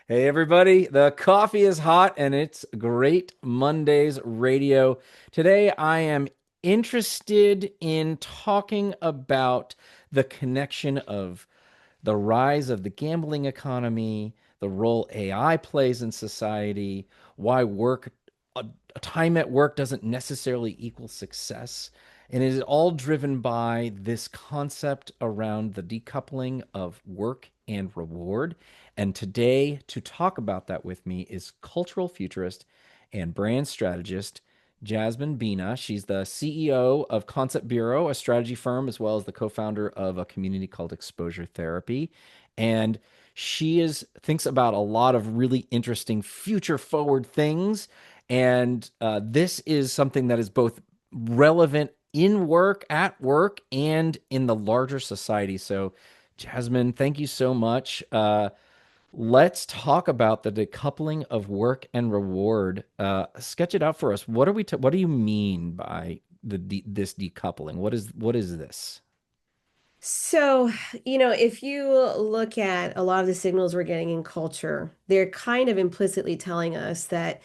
Hey, everybody, the coffee is hot and it's Great Mondays radio. Today, I am interested in talking about the connection of the rise of the gambling economy, the role AI plays in society, why time at work doesn't necessarily equal success. And it is all driven by this concept around the decoupling of work and reward. And today, to talk about that with me is cultural futurist and brand strategist Jasmine Bina. She's the CEO of Concept Bureau, a strategy firm, as well as the co-founder of a community called Exposure Therapy. And she is thinks about a lot of really interesting future forward things. And this is something that is both relevant in work, at work, and in the larger society. So, Jasmine, thank you so much. Let's talk about the decoupling of work and reward. Sketch it out for us. What do you mean by this decoupling? What is this? So, if you look at a lot of the signals we're getting in culture, they're kind of implicitly telling us that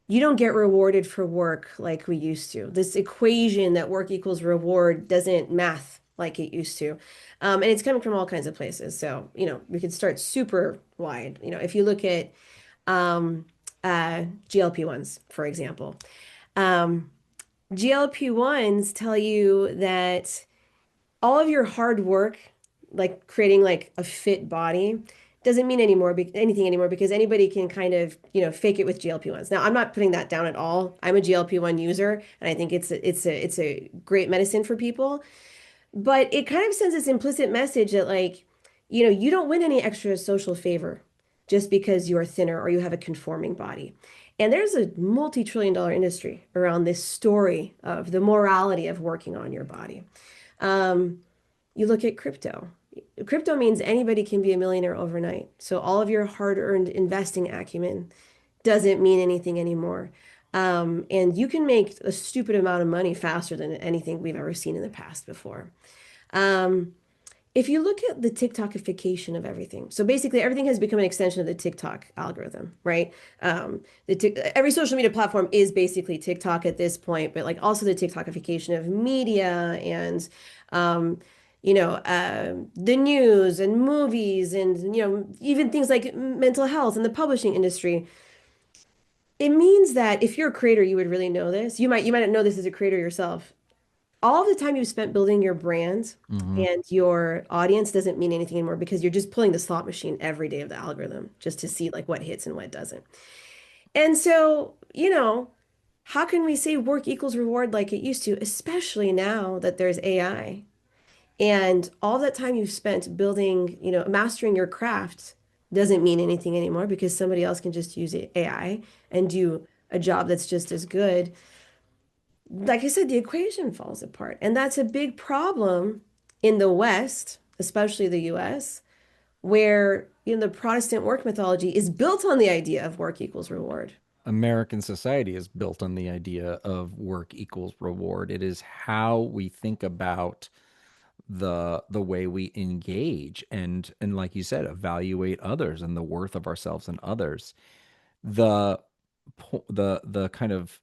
you don't get rewarded for work like we used to. This equation that work equals reward doesn't math like it used to. And it's coming from all kinds of places. So, we could start super wide. If you look at um, GLP-1s, for example, um, GLP-1s tell you that all of your hard work, like creating like a fit body, doesn't mean anything anymore because anybody can kind of, fake it with GLP-1s. Now, I'm not putting that down at all. I'm a GLP-1 user, and I think it's a great medicine for people. But it kind of sends this implicit message that like, you don't win any extra social favor just because you're thinner or you have a conforming body. And there's a multi-trillion dollar industry around this story of the morality of working on your body. Um, you look at crypto. Crypto means anybody can be a millionaire overnight. So all of your hard-earned investing acumen doesn't mean anything anymore. And you can make a stupid amount of money faster than anything we've ever seen in the past before. Um, if you look at the TikTokification of everything, so basically everything has become an extension of the TikTok algorithm, right? Every social media platform is basically TikTok at this point, but like also the TikTokification of media and um, the news and movies and even things like mental health and the publishing industry. It means that if you're a creator, you would really know this. You might not know this as a creator yourself. All of the time you've spent building your brand Hmm. and your audience doesn't mean anything anymore because you're just pulling the slot machine every day of the algorithm just to see like what hits and what doesn't. And so, how can we say work equals reward like it used to, especially now that there's AI? And all that time you've spent building, mastering your craft doesn't mean anything anymore because somebody else can just use AI and do a job that's just as good. Like I said, the equation falls apart. And that's a big problem in the West, especially the US, where, the Protestant work mythology is built on the idea of work equals reward. American society is built on the idea of work equals reward. It is how we think about the way we engage and like you said, evaluate others and the worth of ourselves and others. The the kind of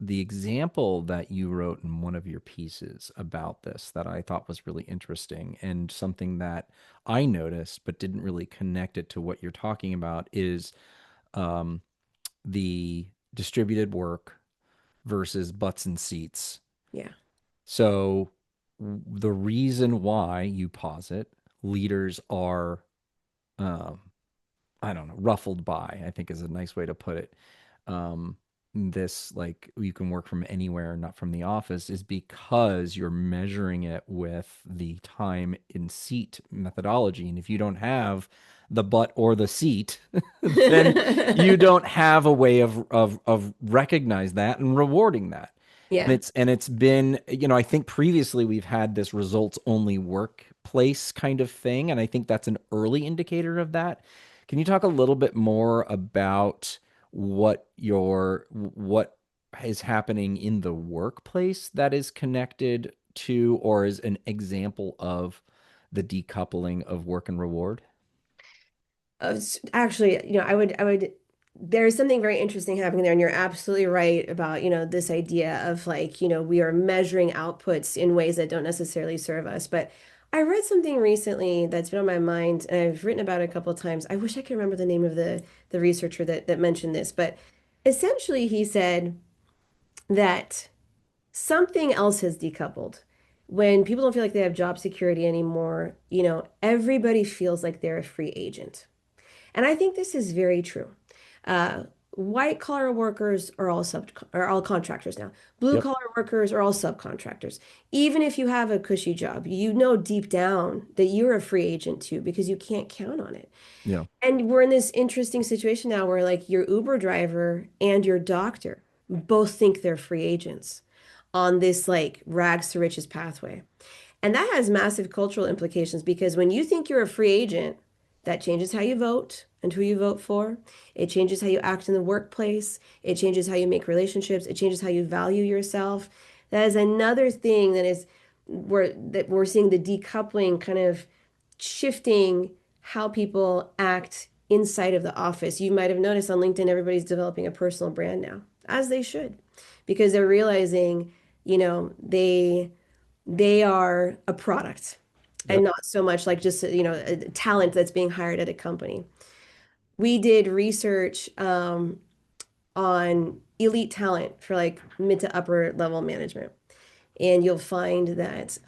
the example that you wrote in one of your pieces about this that I thought was really interesting and something that I noticed but didn't really connect it to what you're talking about is um, the distributed work versus butts and seats. Yeah. So the reason why you posit leaders are, um, I don't know, ruffled by, I think is a nice way to put it. Um, this like you can work from anywhere, not from the office, is because you're measuring it with the time in seat methodology. And if you don't have the butt or the seat, then you don't have a way of recognize that and rewarding that. And Yeah. it's been, I think previously we've had this results only workplace kind of thing, and I think that's an early indicator of that. Can you talk a little bit more about what is happening in the workplace that is connected to or is an example of the decoupling of work and reward? Actually, there's something very interesting happening there, and you're absolutely right about, this idea of like, we are measuring outputs in ways that don't necessarily serve us. But I read something recently that's been on my mind, and I've written about it a couple of times. I wish I could remember the name of the researcher that mentioned this, but essentially he said that something else has decoupled. When people don't feel like they have job security anymore, everybody feels like they're a free agent. And I think this is very true. Uh, White collar workers are all contractors now. Blue Yep. collar workers are all subcontractors. Even if you have a cushy job, you know deep down that you're a free agent too because you can't count on it. Yeah. And we're in this interesting situation now where like your Uber driver and your doctor both think they're free agents on this like rags to riches pathway. And that has massive cultural implications because when you think you're a free agent, that changes how you vote and who you vote for. It changes how you act in the workplace. It changes how you make relationships. It changes how you value yourself. That is another thing that we're seeing the decoupling kind of shifting how people act inside of the office. You might have noticed on LinkedIn, everybody's developing a personal brand now, as they should, because they're realizing, they are a product and Yep. not so much like just a talent that's being hired at a company. We did research on elite talent for like mid to upper level management, and you'll find that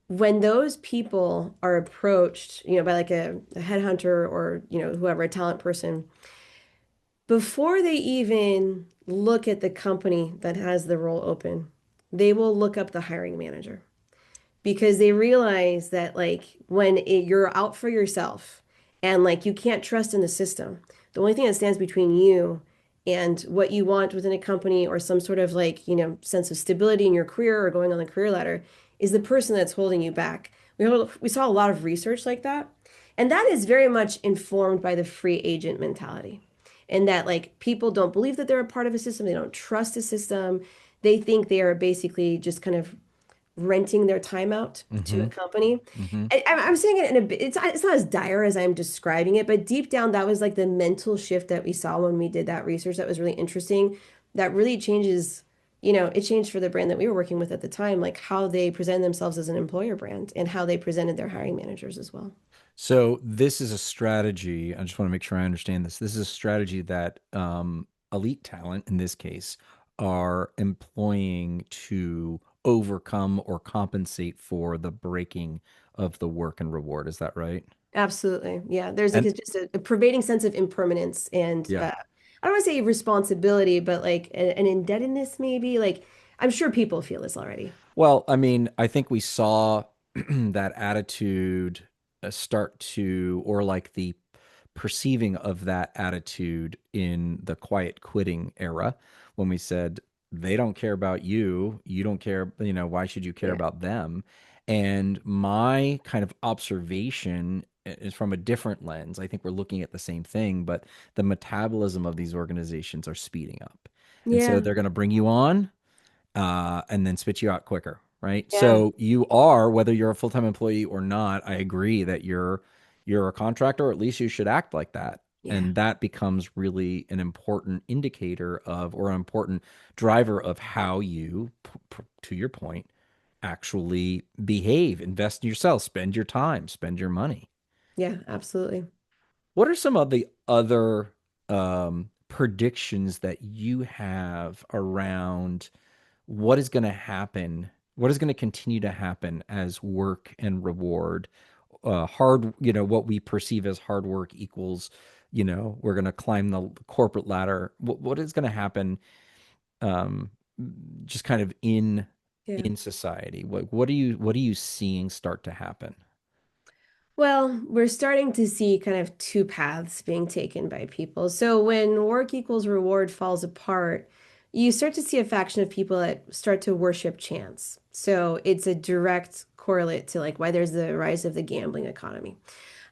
when those people are approached, by like a headhunter or whoever, a talent person, before they even look at the company that has the role open, they will look up the hiring manager because they realize that like you're out for yourself and like you can't trust in the system. The only thing that stands between you and what you want within a company or some sort of like, sense of stability in your career or going on the career ladder is the person that's holding you back. We saw a lot of research like that. And that is very much informed by the free agent mentality. And that like people don't believe that they're a part of a system, they don't trust the system. They think they are basically just kind of renting their time out to a Mm-hmm. company. Mm-hmm. I'm saying it in a bit, it's not as dire as I'm describing it, but deep down, that was like the mental shift that we saw when we did that research. That was really interesting. That really changes, it changed for the brand that we were working with at the time, like how they present themselves as an employer brand and how they presented their hiring managers as well. So this is a strategy. I just want to make sure I understand this. This is a strategy that elite talent, in this case, are employing to overcome or compensate for the breaking of the work and reward. Is that right? Absolutely. Yeah. There's like And just a pervading sense of impermanence and yeah. I don't want to say responsibility, but like an indebtedness maybe. Like I'm sure people feel this already. Well, I mean, I think we saw that attitude start to, or like the perceiving of that attitude in the quiet quitting era when we said, they don't care about you. You don't care. Why should you care Yeah. about them? And my kind of observation is from a different lens. I think we're looking at the same thing, but the metabolism of these organizations are speeding up. And so Yeah. they're going to bring you on and then spit you out quicker, right? Yeah. So you are, whether you're a full-time employee or not, I agree that you're a contractor, or at least you should act like that. Yeah. And that becomes really an important indicator of, or an important driver of how you, to your point, actually behave, invest in yourself, spend your time, spend your money. Yeah, absolutely. What are some of the other predictions that you have around what is going to happen, what is going to continue to happen as work and reward, hard, what we perceive as hard work equals, we're going to climb the corporate ladder. What is going to happen, um, just kind of Yeah. in society? What are you seeing start to happen? Well, we're starting to see kind of two paths being taken by people. So when work equals reward falls apart, you start to see a faction of people that start to worship chance. So it's a direct correlate to like why there's the rise of the gambling economy.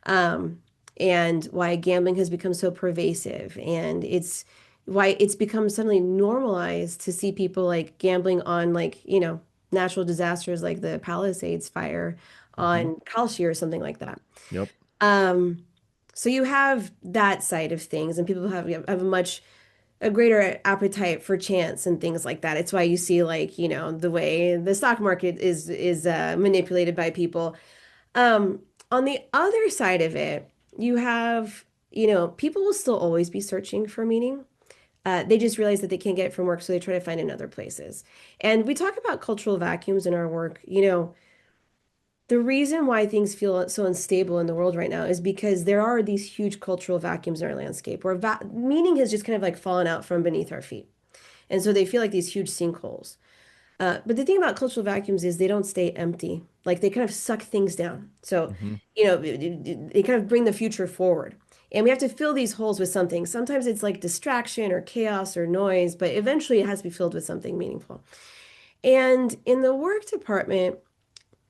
um, and why gambling has become so pervasive. And it's why it's become suddenly normalized to see people like gambling on like, natural disasters like the Palisades fire Hmm. on Kalshi or something like that. Yep. Um, So you have that side of things, and people have a greater appetite for chance and things like that. It's why you see like, the way the stock market is manipulated by people. Um, on the other side of it, you have, people will still always be searching for meaning. They just realize that they can't get it from work, so they try to find it in other places. And we talk about cultural vacuums in our work. The reason why things feel so unstable in the world right now is because there are these huge cultural vacuums in our landscape where va meaning has just kind of like fallen out from beneath our feet. And so they feel like these huge sinkholes. But the thing about cultural vacuums is they don't stay empty. Like they kind of suck things down. So, Hmm. they kind of bring the future forward. And we have to fill these holes with something. Sometimes it's like distraction or chaos or noise, but eventually it has to be filled with something meaningful. And in the work department,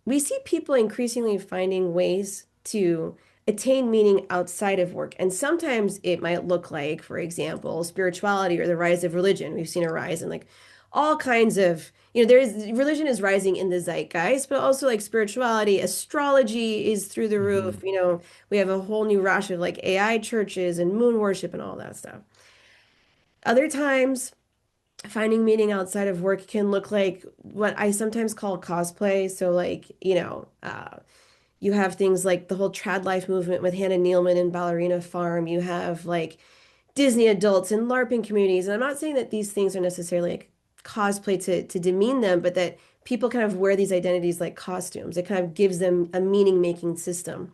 we see people increasingly finding ways to attain meaning outside of work. And sometimes it might look like, for example, spirituality or the rise of religion. We've seen a rise in like all kinds of, there's religion is rising in the zeitgeist, but also like spirituality, astrology is through the roof. Hmm. We have a whole new rush of like AI churches and moon worship and all that stuff. Other times, finding meaning outside of work can look like what I sometimes call cosplay. So, like, you have things like the whole trad life movement with Hannah Nealman and Ballerina Farm. You have like Disney adults and LARPing communities. And I'm not saying that these things are necessarily like cosplay to demean them, but that people kind of wear these identities like costumes. It kind of gives them a meaning making system.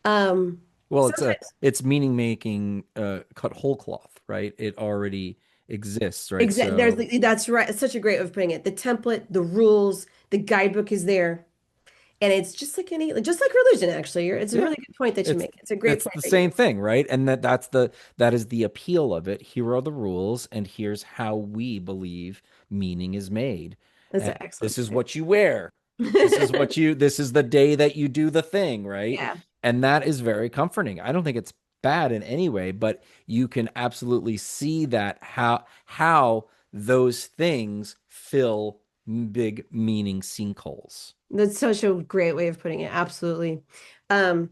Um, Well, sometimes it's meaning making cut whole cloth, right? It already exists, right? there's So that's right. It's such a great way of putting it. The template, the rules, the guidebook is there. And it's just like just like religion, actually. It's a yeah, really good point that you it's make. It's a great it's point the that you same make. thing, right? And that is the appeal of it. Here are the rules, and here's how we believe meaning is made. That's And an excellent this is point. what you wear. This is the day that you do the thing, right? Yeah, And that is very comforting. I don't think it's bad in any way, but you can absolutely see that how those things fill big meaning sinkholes. that's such a great way of putting it. Absolutely. Um,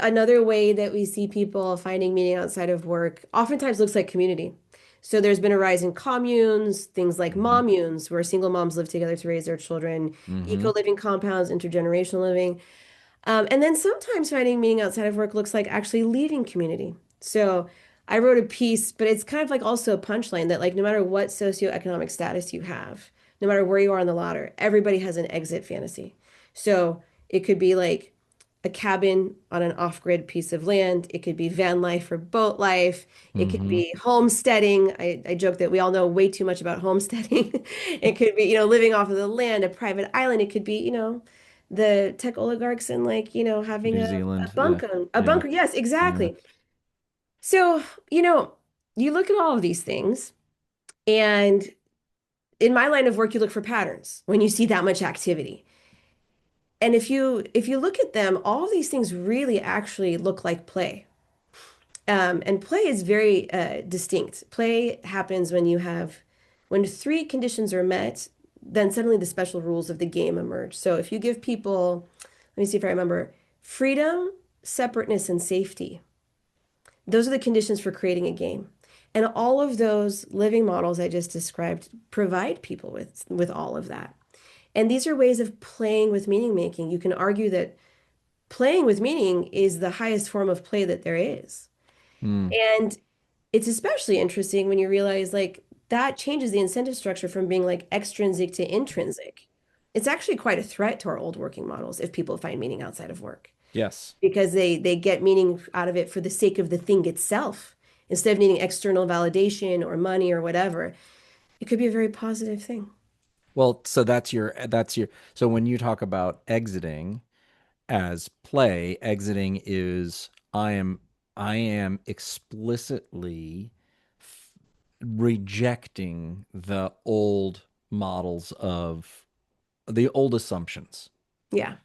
Another way that we see people finding meaning outside of work oftentimes looks like community. So there's been a rise in communes, things like Hmm. mommunes, where single moms live together to raise their children, Hmm. eco-living compounds, intergenerational living. And then sometimes finding meaning outside of work looks like actually leaving community. So I wrote a piece, but it's kind of like also a punchline that like no matter what socioeconomic status you have, no matter where you are on the ladder, everybody has an exit fantasy. So it could be like a cabin on an off-grid piece of land. It could be van life or boat life. It could Hmm. be homesteading. I joke that we all know way too much about homesteading. It could be, living off of the land, a private island. It could be, the tech oligarchs and like, having New a Zealand, yeah, bunker, a yeah, bunker. Yes, yeah. exactly. So, you look at all of these things, and in my line of work, you look for patterns when you see that much activity. And if you look at them, all of these things really actually look like play. And play is very distinct. Play happens when three conditions are met, then suddenly the special rules of the game emerge. So if you give people, let me see if I remember, freedom, separateness, and safety, those are the conditions for creating a game. And all of those living models I just described provide people with all of that. And these are ways of playing with meaning making. You can argue that playing with meaning is the highest form of play that there is. Mm, And it's especially interesting when you realize like that changes the incentive structure from being like extrinsic to intrinsic. It's actually quite a threat to our old working models if people find meaning outside of work yes. because they get meaning out of it for the sake of the thing itself instead of needing external validation or money or whatever. It could be a very positive thing. Well, so that's your so when you talk about exiting as play, exiting is I am explicitly rejecting the old models of the old assumptions. Yeah.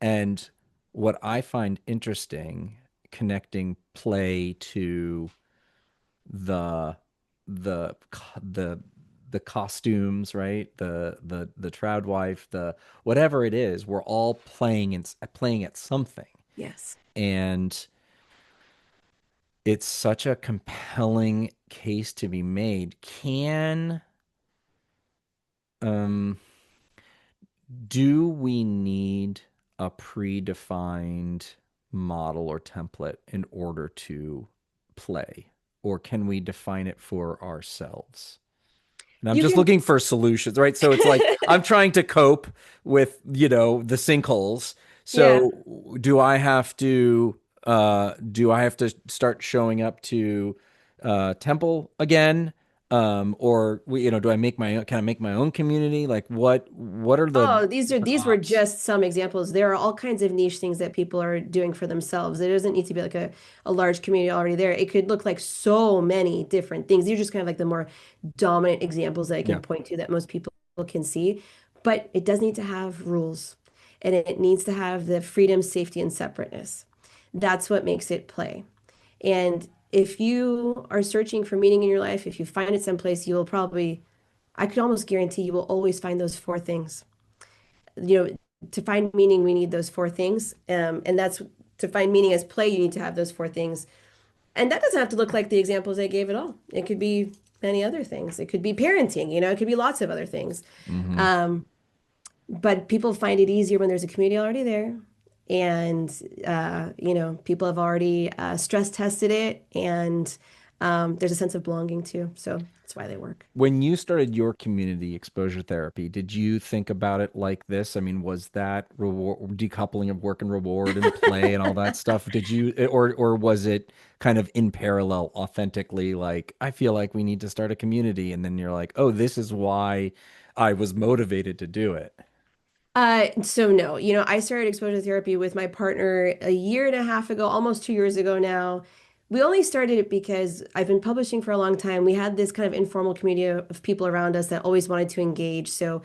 And what I find interesting connecting play to the the the the costumes, right? The Troud wife, the whatever it is, we're all playing at something. Yes. And it's such a compelling case to be made. Um, do we need a predefined model or template in order to play? Or can we define it for ourselves? And I'm You just can. looking for solutions, right? So it's like I'm trying to cope with, the sinkholes. Yeah. So do I have to start showing up to temple again? Or do I make my can I make my own community? Like what are the Oh, these were ops? just some examples. There are all kinds of niche things that people are doing for themselves. It doesn't need to be like a large community already there. It could look like so many different things. These are just kind of like the more dominant examples that I can Yeah. point to that most people can see. But it does need to have rules and it needs to have the freedom, safety, and separateness. That's what makes it play. And if you are searching for meaning in your life, if you find it someplace, you will probably, I could almost guarantee you will always find those four things. You know, to find meaning, we need those four things. And that's to find meaning as play, you need to have those four things. And that doesn't have to look like the examples I gave at all. It could be many other things. It could be parenting, it could be lots of other things. Hmm. Um, but people find it easier when there's a community already there. And, people have already stress tested it. And there's a sense of belonging too. So that's why they work. When you started your community exposure therapy, did you think about it like this? I mean, was that reward, decoupling of work and reward and play and all that stuff? Did you, or was it kind of in parallel, authentically, like, I feel like we need to start a community, and then you're like, oh, this is why I was motivated to do it. So no, I started exposure therapy with my partner a year and a half ago, almost 2 years ago now. We only started it because I've been publishing for a long time. We had this kind of informal community of people around us that always wanted to engage. So,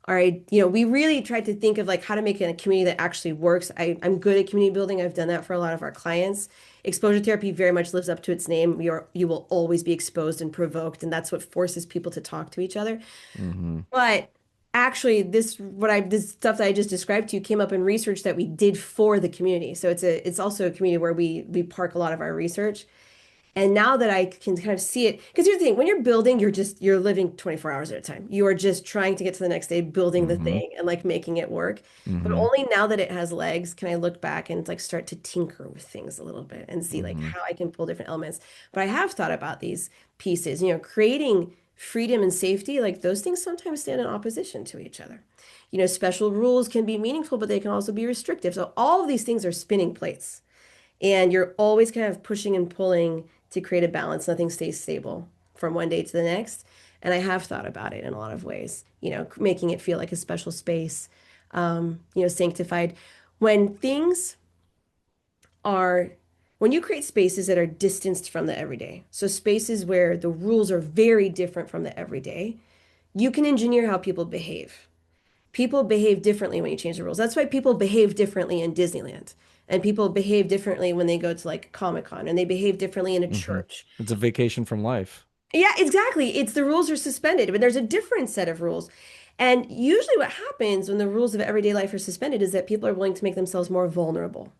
all right, we really tried to think of like how to make it a community that actually works. I'm good at community building. I've done that for a lot of our clients. Exposure therapy very much lives up to its name. You will always be exposed and provoked, and that's what forces people to talk to each other. Mm-hmm. But actually, this stuff that I just described to you came up in research that we did for the community. So it's also a community where we park a lot of our research. And now that I can kind of see it, because here's the thing, when you're building, you're living 24 hours at a time. You are just trying to get to the next day, building the Mm-hmm. thing and like making it work. But Mm-hmm. only now that it has legs can I look back and like start to tinker with things a little bit and see like Mm-hmm. how I can pull different elements. But I have thought about these pieces, creating freedom and safety, like those things sometimes stand in opposition to each other. Special rules can be meaningful, but they can also be restrictive. So all of these things are spinning plates. And you're always kind of pushing and pulling to create a balance. Nothing stays stable from one day to the next. And I have thought about it in a lot of ways, making it feel like a special space, sanctified. When things are, when you create spaces that are distanced from the everyday, so spaces where the rules are very different from the everyday, you can engineer how people behave. People behave differently when you change the rules. That's why people behave differently in Disneyland. And people behave differently when they go to like Comic-Con and they behave differently in a Mm-hmm. church. It's a vacation from life. Yeah, exactly. It's the rules are suspended, but there's a different set of rules. And usually what happens when the rules of everyday life are suspended is that people are willing to make themselves more vulnerable.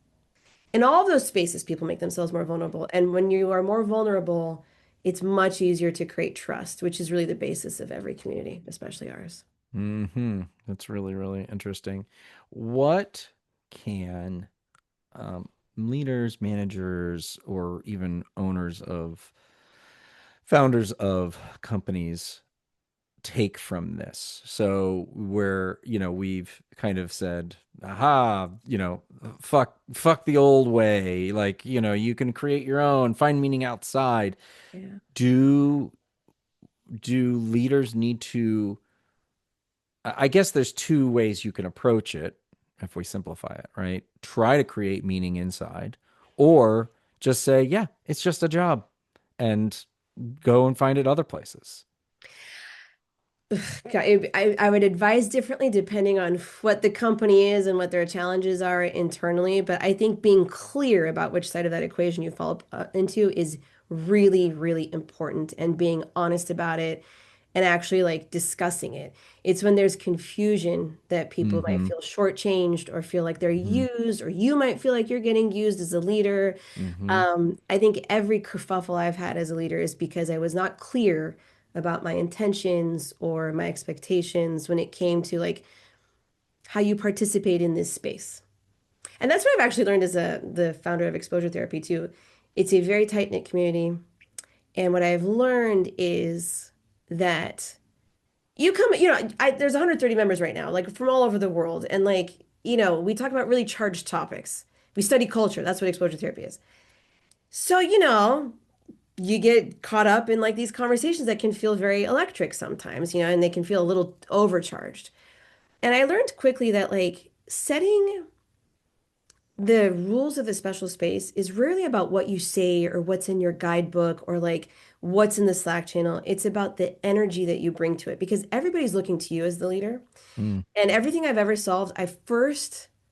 In all of those spaces, people make themselves more vulnerable. And when you are more vulnerable, it's much easier to create trust, which is really the basis of every community, especially ours. Mm-hmm. That's really, really interesting. What can leaders, managers, or even founders of companies take from this? So where, we've kind of said, aha, fuck the old way. Like, you can create your own, find meaning outside. Yeah. Do do leaders need to I guess there's two ways you can approach it if we simplify it, right? Try to create meaning inside, or just say, yeah, it's just a job, and go and find it other places. Okay, I would advise differently depending on what the company is and what their challenges are internally. But I think being clear about which side of that equation you fall into is really, really important and being honest about it. and actually like discussing it. It's when there's confusion that people might Mm-hmm. feel shortchanged or feel like they're Mm-hmm. used, or you might feel like you're getting used as a leader. Mm-hmm. I think every kerfuffle I've had as a leader is because I was not clear about my intentions or my expectations when it came to like how you participate in this space. And that's what I've actually learned as the founder of exposure therapy too. It's a very tight-knit community. And what I've learned is that there's 130 members right now, like from all over the world. And like, we talk about really charged topics. We study culture. That's what exposure therapy is. So, you get caught up in like these conversations that can feel very electric sometimes, and they can feel a little overcharged. And I learned quickly that like setting the rules of the special space is rarely about what you say or what's in your guidebook or like what's in the Slack channel. It's about the energy that you bring to it because everybody's looking to you as the leader. Mm. And everything I've ever solved, I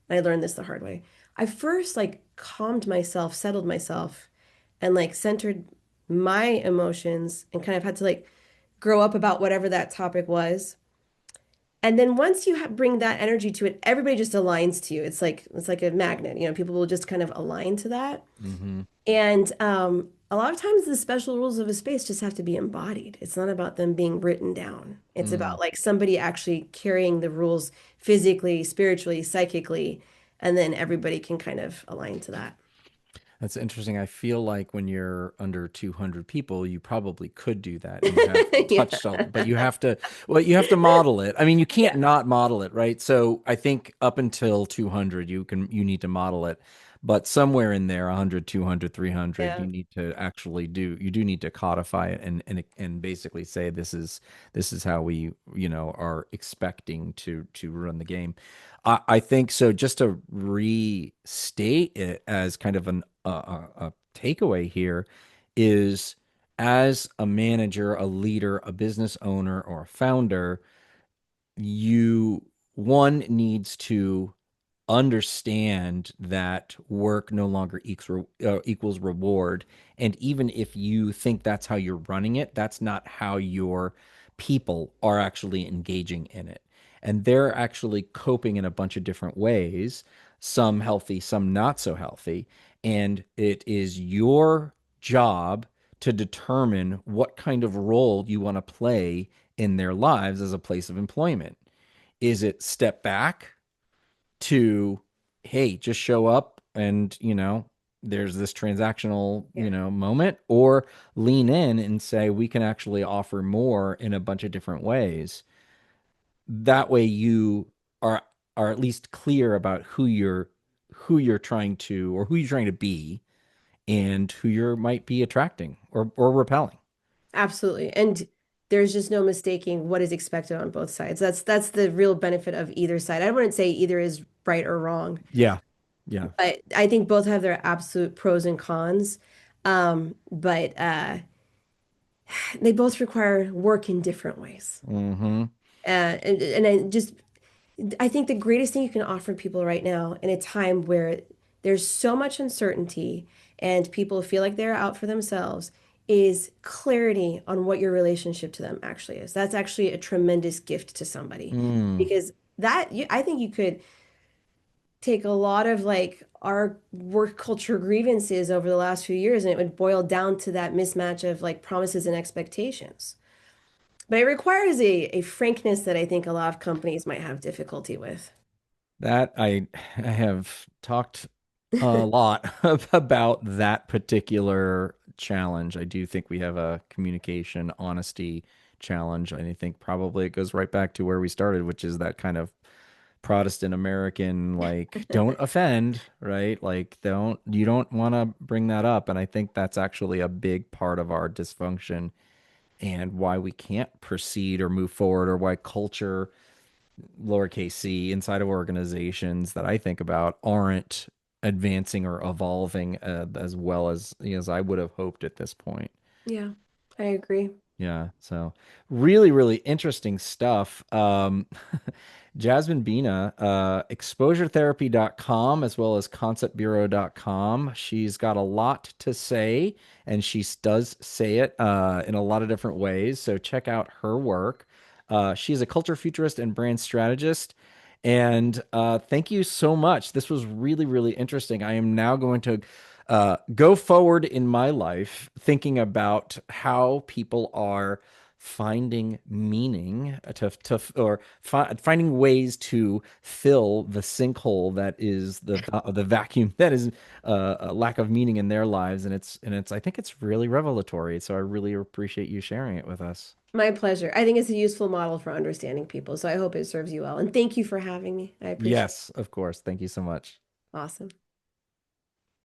learned this the hard way. I first like calmed myself, settled myself, and like centered my emotions and kind of had to like grow up about whatever that topic was. And then once you bring that energy to it, everybody just aligns to you. It's like a magnet, people will just kind of align to that. Mm-hmm. And a lot of times the special rules of a space just have to be embodied. It's not about them being written down. It's about Mm. like somebody actually carrying the rules physically, spiritually, psychically, and then everybody can kind of align to that. That's interesting. I feel like when you're under 200 people, you probably could do that and you have Yeah. touched all, but you have to model it. I mean, you can't Yeah. not model it, right? So I think up until 200, you need to model it. But somewhere in there, 100, 200, 300, Yeah. you do need to codify it and basically say this is how we, are expecting to run the game. I think so. Just to restate it as kind of a takeaway here is as a manager, a leader, a business owner, or a founder, you one needs to understand that work no longer equals reward. And even if you think that's how you're running it, that's not how your people are actually engaging in it. And they're actually coping in a bunch of different ways, some healthy, some not so healthy. And it is your job to determine what kind of role you want to play in their lives as a place of employment. Is it step back to, hey, just show up and, there's this transactional, Yeah. moment, or lean in and say, we can actually offer more in a bunch of different ways. That way you are are at least clear about who you're trying to or who you're trying to be and who you might be attracting or repelling. Absolutely. And there's just no mistaking what is expected on both sides. That's the real benefit of either side. I wouldn't say either is right or wrong, Yeah. Yeah. but I think both have their absolute pros and cons. But they both require work in different ways. Mm-hmm. And I think the greatest thing you can offer people right now in a time where there's so much uncertainty and people feel like they're out for themselves is clarity on what your relationship to them actually is. That's actually a tremendous gift to somebody Mm. because I think you could take a lot of like our work culture grievances over the last few years and it would boil down to that mismatch of like promises and expectations. But it requires a frankness that I think a lot of companies might have difficulty with. That I have talked a lot about that particular challenge. I do think we have a communication honesty challenge. I think probably it goes right back to where we started, which is that kind of Protestant American, like, don't offend, right? Like, you don't want to bring that up. And I think that's actually a big part of our dysfunction and why we can't proceed or move forward, or why culture, lowercase c, inside of organizations that I think about aren't advancing or evolving as well as I would have hoped at this point. Yeah, I agree. Yeah, so really, really interesting stuff. Jasmine Bina, exposuretherapy.com as well as conceptbureau.com. She's got a lot to say, and she does say it in a lot of different ways. So check out her work. She's a culture futurist and brand strategist. And thank you so much. This was really, really interesting. I am now going to go forward in my life thinking about how people are finding meaning finding ways to fill the sinkhole that is the vacuum that is a lack of meaning in their lives, and it's I think it's really revelatory. So I really appreciate you sharing it with us. My pleasure. I think it's a useful model for understanding people, so I hope it serves you well. And thank you for having me. I appreciate it. Yes, of course. Thank you so much. Awesome.